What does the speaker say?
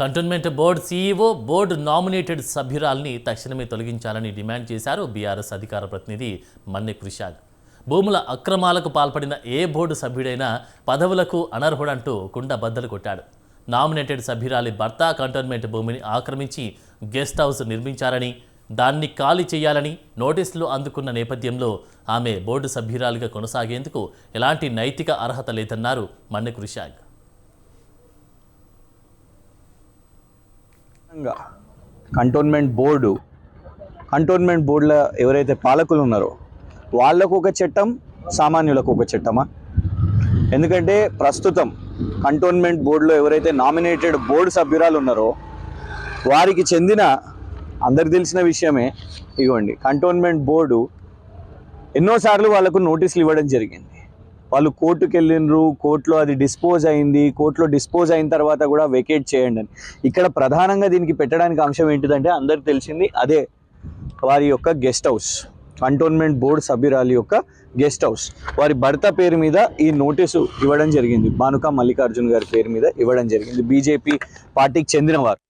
Cantonment board CEO board nominated సభ్యురాల్ని తక్షణమే తొలగించాలని డిమాండ్ చేశారు బీఆర్ఎస్ అధికార ప్రతినిధి మన్నె కృషాగ్. భూముల అక్రమాలకు పాల్పడిన ఏ బోర్డు సభ్యుడైనా పదవులకు అనర్హుడంటూ కుండ బద్దలు కొట్టాడు. నామినేటెడ్ సభ్యురాలి భర్త కంటోన్మెంట్ భూమిని ఆక్రమించి గెస్ట్ హౌస్ నిర్మించారని, దాన్ని ఖాళీ చేయాలని నోటీసులు అందుకున్న నేపథ్యంలో ఆమె బోర్డు సభ్యురాలిగా కొనసాగేందుకు ఎలాంటి నైతిక అర్హత లేదన్నారు మన్నె కృషాగ్. కంటోన్మెంట్ బోర్డులో ఎవరైతే పాలకులు ఉన్నారో వాళ్ళకు ఒక చట్టం, సామాన్యులకు ఒక చట్టమా? ఎందుకంటే ప్రస్తుతం కంటోన్మెంట్ బోర్డులో ఎవరైతే నామినేటెడ్ బోర్డు సభ్యురాలు ఉన్నారో వారికి చెందిన, అందరికి తెలిసిన విషయమే, ఇవ్వండి, కంటోన్మెంట్ బోర్డు ఎన్నోసార్లు వాళ్ళకు నోటీసులు ఇవ్వడం జరిగింది. వాళ్ళు కోర్టుకు వెళ్ళినరు, కోర్టులో అది డిస్పోజ్ అయింది, కోర్టులో డిస్పోజ్ అయిన తర్వాత కూడా వెకేట్ చేయండి అని. ఇక్కడ ప్రధానంగా దీనికి పెట్టడానికి అంశం ఏంటిదంటే అందరికి తెలిసింది అదే, వారి యొక్క గెస్ట్ హౌస్, కంటోన్మెంట్ బోర్డు సభ్యురాలి యొక్క గెస్ట్ హౌస్ వారి భర్త పేరు మీద ఈ నోటీసు ఇవ్వడం జరిగింది. భానుక మల్లికార్జున్ గారి పేరు మీద ఇవ్వడం జరిగింది. బీజేపీ పార్టీకి చెందినవారు.